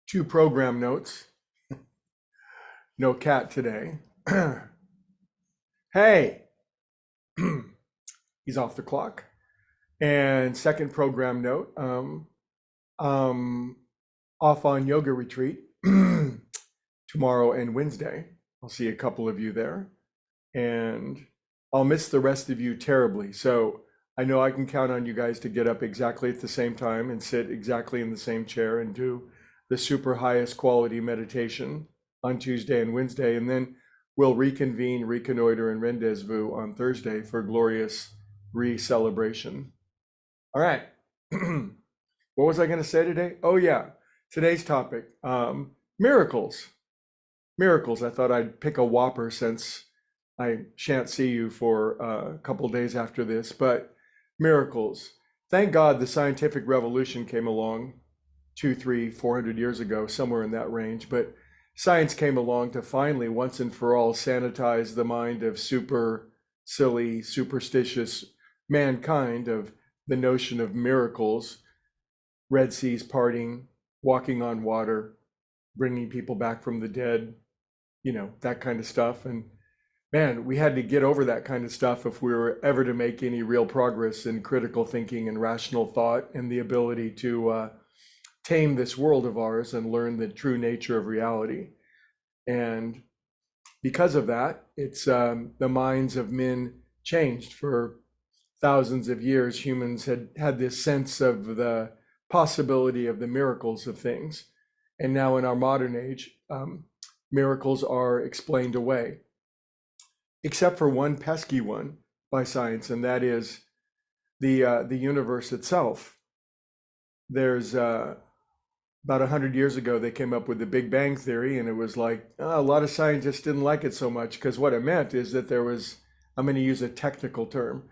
Two program notes. No cat today. Hey, he's off the clock. And second program note, um, off on yoga retreat tomorrow and Wednesday. I'll see a couple of you there. And I'll miss the rest of you terribly. So I know I can count on you guys to get up exactly at the same time and sit exactly in the same chair and do the super highest quality meditation on Tuesday and Wednesday. And then we'll reconvene, reconnoiter, and rendezvous on Thursday for glorious re-celebration. All right. What was I going to say today? Oh, yeah. Today's topic, miracles. Miracles. I thought I'd pick a whopper since I shan't see you for a couple days after this, but miracles. Thank God the scientific revolution came along 2, 3, 400 years ago, somewhere in that range. But science came along to finally, once and for all, sanitize the mind of super silly, superstitious mankind of the notion of miracles, Red Seas parting, walking on water, bringing people back from the dead, that kind of stuff. And man, we had to get over that kind of stuff if we were ever to make any real progress in critical thinking and rational thought and the ability to tame this world of ours and learn the true nature of reality. And because of that, it's the minds of men changed. For thousands of years, humans had this sense of the possibility of the miracles of things. And now in our modern age, miracles are explained away, except for one pesky one by science, and that is the universe itself. There's about 100 years ago, they came up with the Big Bang Theory, and it was like, a lot of scientists didn't like it so much because what it meant is that there was, I'm going to use a technical term,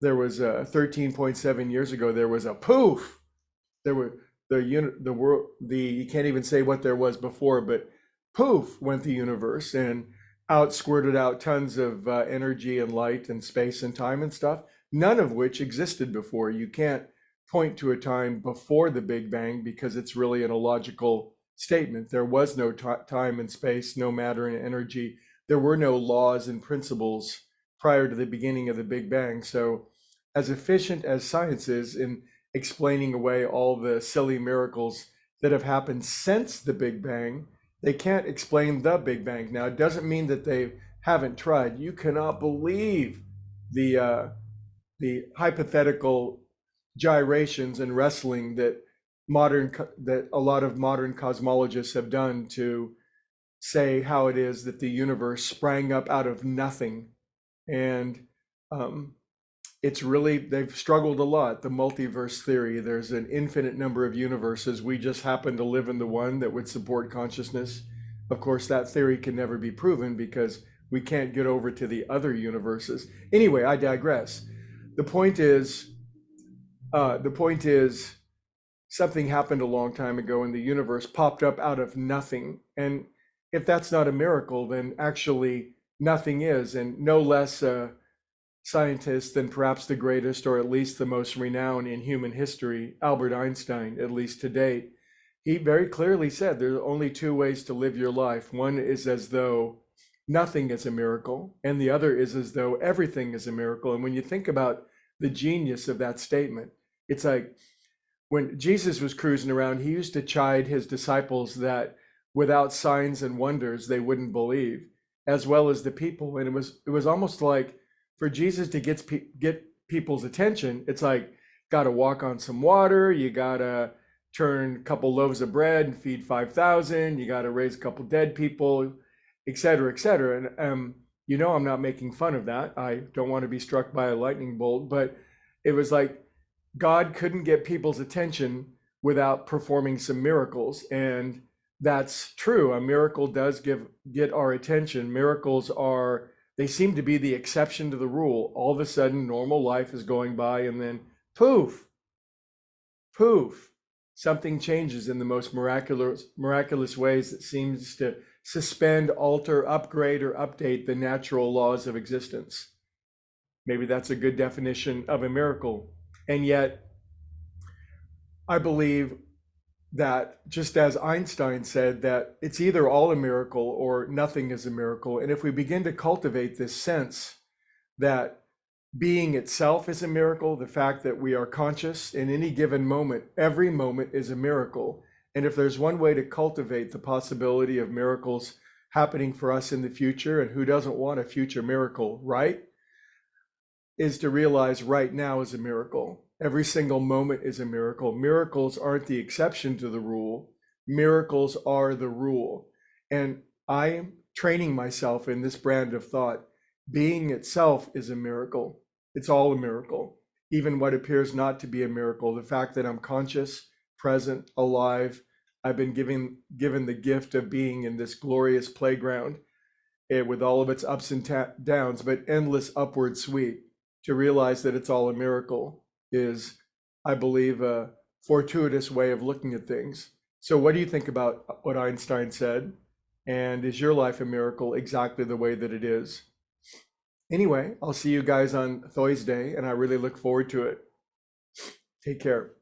there was 13.7 years ago, there was a poof. There were you can't even say what there was before, but poof went the universe and out squirted out tons of energy and light and space and time and stuff, none of which existed before. You can't point to a time before the Big Bang because it's really an illogical statement. There was no time and space, no matter and energy. There were no laws and principles prior to the beginning of the Big Bang. So as efficient as science is in explaining away all the silly miracles that have happened since the Big Bang, they can't explain the Big Bang. Now, it doesn't mean that they haven't tried. You cannot believe the hypothetical gyrations and wrestling that a lot of modern cosmologists have done to say how it is that the universe sprang up out of nothing. And it's really, they've struggled a lot. The multiverse theory, there's an infinite number of universes. We just happen to live in the one that would support consciousness. Of course, that theory can never be proven because we can't get over to the other universes. Anyway, I digress. The point is something happened a long time ago and the universe popped up out of nothing. And if that's not a miracle, then actually nothing is. And no less scientist than perhaps the greatest, or at least the most renowned in human history, Albert Einstein, at least to date, he very clearly said there are only two ways to live your life. One is as though nothing is a miracle, and the other is as though everything is a miracle. And when you think about the genius of that statement, it's like when Jesus was cruising around, he used to chide his disciples that without signs and wonders, they wouldn't believe, as well as the people. And it was almost like for Jesus to get people's attention, it's like, got to walk on some water, you got to turn a couple loaves of bread and feed 5,000, you got to raise a couple dead people, et cetera, et cetera. And I'm not making fun of that. I don't want to be struck by a lightning bolt, but it was like God couldn't get people's attention without performing some miracles. And that's true. A miracle does get our attention. Miracles they seem to be the exception to the rule. All of a sudden, normal life is going by, and then poof, something changes in the most miraculous ways that seems to suspend, alter, upgrade, or update the natural laws of existence. Maybe that's a good definition of a miracle. And yet, I believe that just as Einstein said, that it's either all a miracle or nothing is a miracle. And if we begin to cultivate this sense that being itself is a miracle, the fact that we are conscious in any given moment, every moment is a miracle. And if there's one way to cultivate the possibility of miracles happening for us in the future, and who doesn't want a future miracle, right? Is to realize right now is a miracle. Every single moment is a miracle. Miracles aren't the exception to the rule. Miracles are the rule. And I am training myself in this brand of thought. Being itself is a miracle. It's all a miracle. Even what appears not to be a miracle, the fact that I'm conscious, present, alive, I've been given the gift of being in this glorious playground, with all of its ups and downs, but endless upward sweep. To realize that it's all a miracle is, I believe, a fortuitous way of looking at things. So, what do you think about what Einstein said? And is your life a miracle exactly the way that it is? Anyway, I'll see you guys on Thursday, and I really look forward to it. Take care.